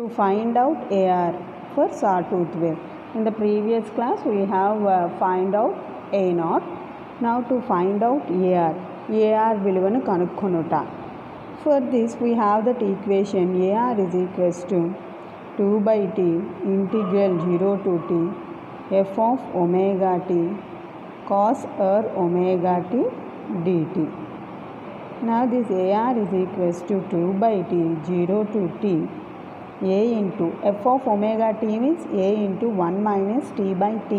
find out AR for sawtooth wave. In the previous class we have find out A naught. Now to find out AR విలువను కనుక్కొనుట. For this we have that equation AR is equals to 2 by T integral 0 to T f of omega T cos r omega T dt. Now this AR is equals to 2 by T 0 to T A into f of omega T means A into 1 minus T by T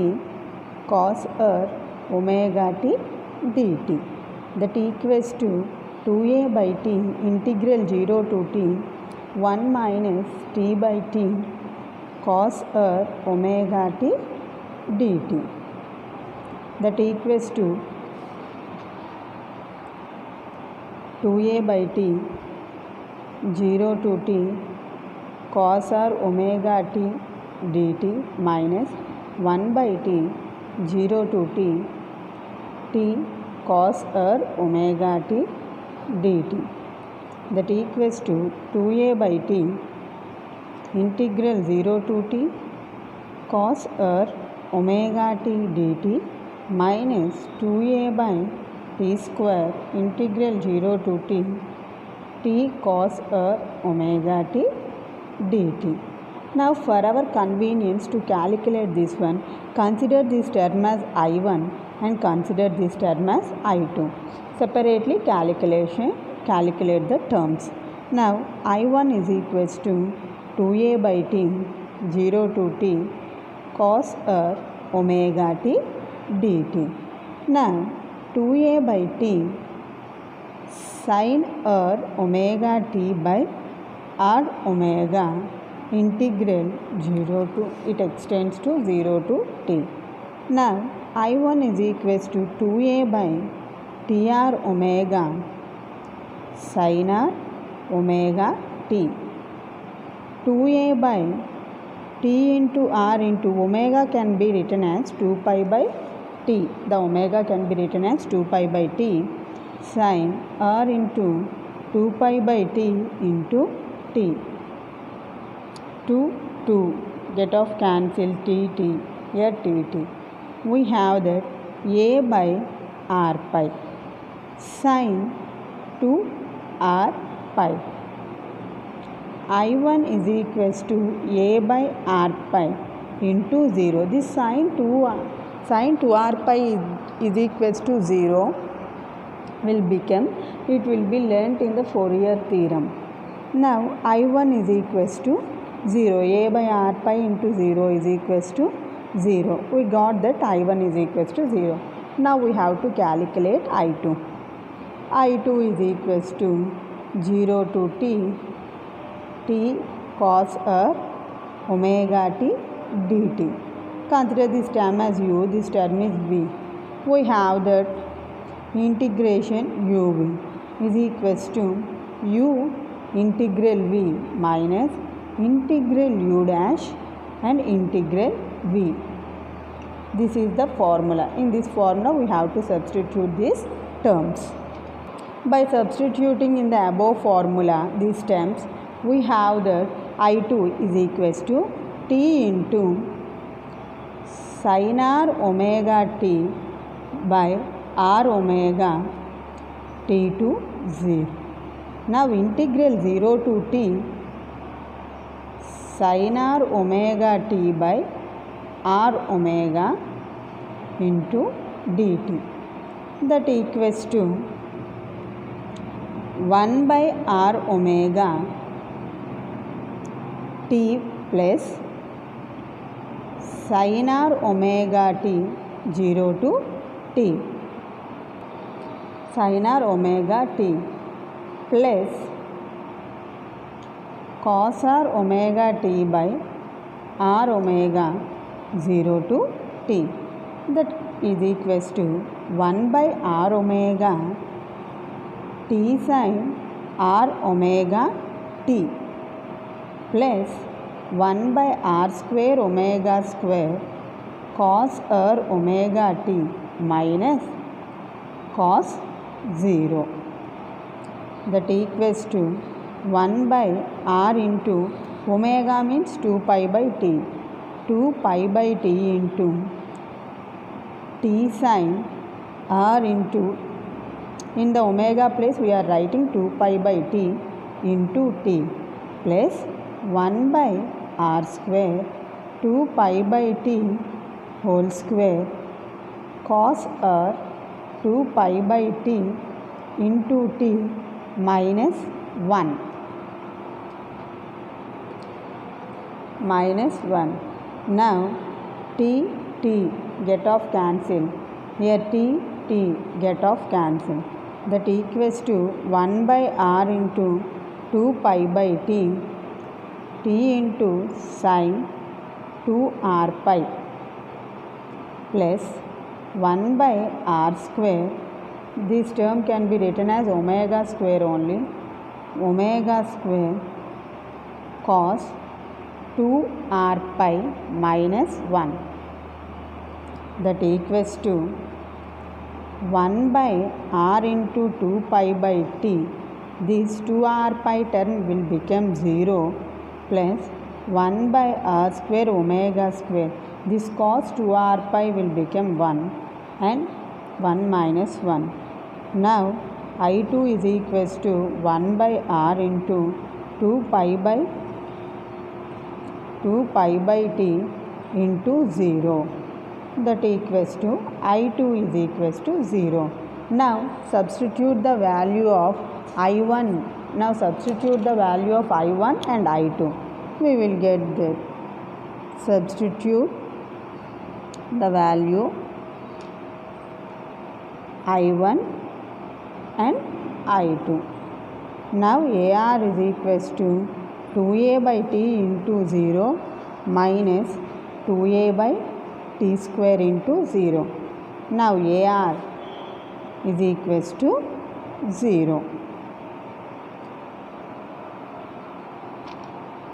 cos r omega T dt. That equals to 2A by T integral 0 to T 1 minus T by T cos r omega T dt. That equals to 2A by T 0 to T cos r omega T dt minus 1 by T 0 to T cos r omega T dt. That equals to 2A by T integral 0 to T cos r omega T dt minus 2A by T square integral 0 to T cos r omega T dt. Now for our convenience to calculate this one, consider this term as I1 and consider this term as I2. Separately calculate the terms. Now I1 is equals to 2A by T 0 to T cos r omega T dt. Now 2A by T sin r omega T by r omega integral 0 to it extends to 0 to T. Now I1 is equals to 2A by TR omega sin r omega T. 2A by T into R into omega can be written as 2 pi by T. The omega can be written as 2 pi by T sin R into 2 pi by T into T. 2 get off cancel T here T. We have that A by R pi sin 2 R pi. I1 is equals to A by R pi into 0. This sin 2R pi is equals to 0 will become, it will be learnt in the Fourier theorem. Now I1 is equals to 0. A by R pi into 0 is equals to 0. We got that I1 is equals to 0. Now we have to calculate I2. I2 is equals to 0 to T cos r omega T dt. Consider this term as U, this term is V. We have that integration UV is equals to U integral V minus integral U dash and integral V. This is the formula. In this formula we have to substitute these terms. By substituting in the above formula these terms, we have that I2 is equals to T into sin r omega T by r omega T to 0. Now integral 0 to T sin r omega T by r omega into dt. That equals to 1 by r omega T plus sin r omega T 0 to T sin r omega T plus cos r omega T by r omega 0 to T. That is equals to 1 by r omega T sin r omega T plus 1 by r square omega square cos r omega T minus cos 0. That equals to 1 by r into omega means 2 pi by t. 2 pi by t into t sine r into, in the omega place we are writing 2 pi by t into t plus 1 by r square 2 pi by t whole square cos r 2 pi by t into t minus 1. Minus 1. Now t get off cancel. Here t get off cancel. That equals to 1 by r into 2 pi by t into sine 2r pi plus 1 by r square. This term can be written as omega square only. Omega square cos 2r pi minus 1. That equals to 1 by r into 2 pi by t. This 2r pi term will become 0 plus 1 by r square omega square. This cos 2r pi will become 1 and 1 minus 1. Now I2 is equals to 1 by r into 2 pi by t into 0. That equals to I2 is equals to 0. Now substitute the value of I1. Now substitute the value of I1 and I2. We will get that. Substitute the value I1 and I2. Now AR is equals to 2a by t into 0 minus 2a by t square into 0. Now AR is equals to 0.